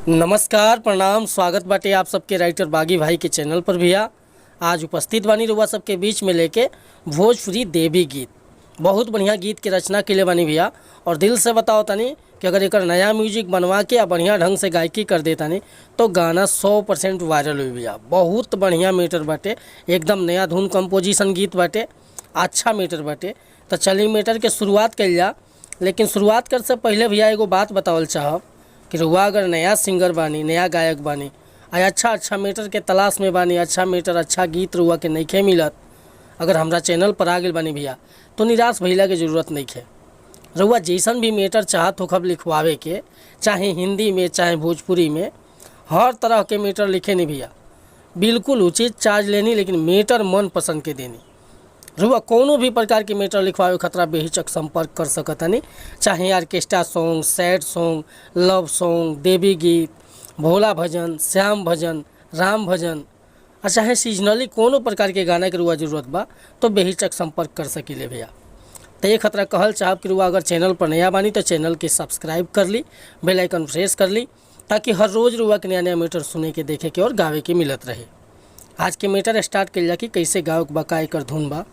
नमस्कार प्रणाम स्वागत बाटे आप सबके राइटर बागी भाई के चैनल पर भैया। आज उपस्थित बानी रुआ सबके बीच में लेके भोजपुरी देवी गीत। बहुत बढ़िया गीत के रचना के लिए बानी भैया और दिल से बताओ तनी कि अगर एक नया म्यूजिक बनवा के या बढ़िया ढंग से गायकी कर देता नहीं तो गाना 100% वायरल हुई भैया। बहुत बढ़िया मीटर बाटे, एकदम नया धुन कंपोजिशन गीत बाटे, अच्छा मीटर बाटे। तो चलिए मीटर के शुरुआत कल जा, लेकिन शुरुआत कर से पहले भैया एगो बात बतावल चाहब कि रुआ अगर नया सिंगर बानी, नया गायक बानी, अच्छा मीटर के तलाश में बानी, अच्छा मीटर अच्छा गीत रुआ के नइखे मिलत, अगर हमरा चैनल पर आ गए बानी भैया तो निराश भइला के ज़रूरत नहीं है। रुआ जैसन भी मीटर चाहत हो खब लिखवावे के, चाहे हिंदी में चाहे भोजपुरी में, हर तरह के मीटर लिखे नहीं भैया, बिल्कुल उचित चार्ज लेनी, लेकिन मीटर मन पसंद के देनी। रुआ कोनो भी प्रकार के मीटर लिखवावे खतरा बेहिचक संपर्क कर सकतनी, चाहे orchestra song, sad song, love song, देवी गीत, भोला भजन, श्याम भजन, राम भजन, और चाहे सीजनली कोनो प्रकार के गाना के रुआ जरूरत बा तो बेहिचक संपर्क कर सकीले भैया। तो ये खतरा कहल चाहब कि रुआ अगर चैनल पर नया बानी तो चैनल के सब्सक्राइब कर ली, बेल आइकन प्रेस कर ली, ताकि हर रोज़ रुआ के नया नया मीटर सुने के, देखे के और गावे के मिलत रहे। आज के मीटर स्टार्ट कर कि कैसे गावे के बा, का एकर धुन बा।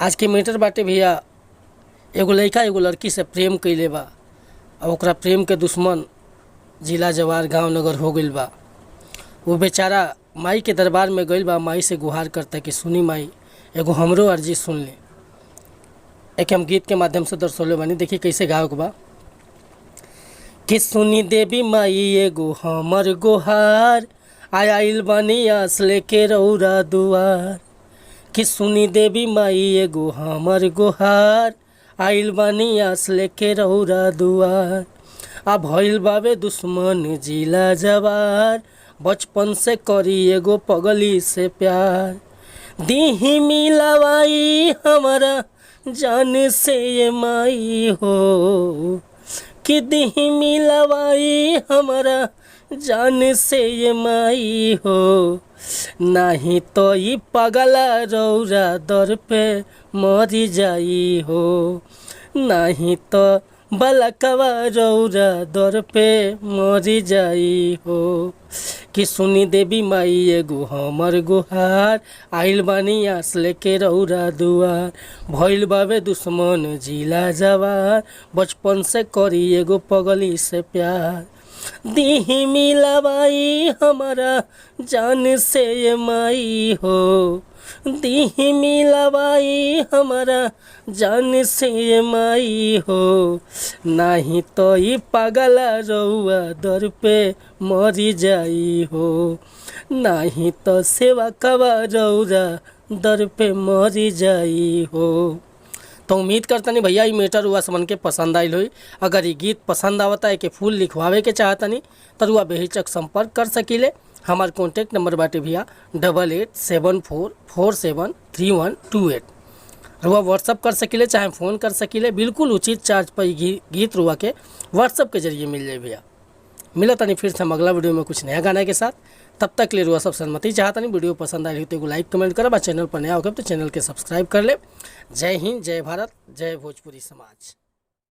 आज के मीटर बाटे भैया, एगो लड़का एगो लड़की से प्रेम कैले बा और ओकरा प्रेम के दुश्मन जिला जवार गांव नगर हो गइल बा। वो बेचारा माई के दरबार में गइल बा, माई से गुहार करता कि सुनी माई एगो हमरो अर्जी सुन ले। एक हम गीत के माध्यम से दर्शौले बानी, देखिए कैसे गावे के बा। कि सुनी देवी माई एगो हमर गुहार, आइल बानी आस लेके रौरा दुआर। कि सुनी देवी माई एगो हमर गुहार, आइल बानी आस लेके रौरा दुआर। आ भइल बाबे दुश्मन जिला जवार, बचपन से करी एगो पगली से प्यार। दीही मिलवाई हमारा जान से ये माई हो, कि दीही मिलवाई हमारा जान से ये माई हो। नहीं तो ई पगला रौरा दर पे मरी जाई हो, नहीं तो बलकवा रौरा दर पे मरी जाई हो। कि सुनी देवी माई एगो हमर गुहार, आइल बानी आस लेके रौरा दुआर। भइल बाबे दुश्मन जिला जवार, बचपन से करी एगो पगली से प्यार। दीही मिलवाई हमारा जान से ये माई हो, दीही मिलवाई हमारा जान से ये माई हो। नहीं तो ई पगला रउआ दर पे मरी जाई हो, नहीं तो सेवा कवा रौरा दर पे मरी जाई हो। तो उम्मीद करता नहीं भैया ये मीटर हुआ समन के पसंद आयल हुई। अगर ये गीत पसंद आवता है कि फूल लिखवावे के चाहता नहीं तो रुआ बेहिचक संपर्क कर सकीले। हमार कॉन्टैक्ट नंबर बाटे भैया 8874473128। रुआ व्हाट्सअप कर सकीले, चाहे फ़ोन कर सकीले, बिल्कुल उचित चार्ज पर गीत रुआ के व्हाट्सअप के जरिए मिल जाए भैया। मिला तनी फिर से हम अगला वीडियो में कुछ नया गाना के साथ। तब तक ले रुआ सब सहमति चाहता नहीं। वीडियो पसंद आई तो लाइक कमेंट करब, चैनल पर नया होगा तो चैनल के सब्सक्राइब कर ले। जय हिंद, जय भारत, जय भोजपुरी समाज।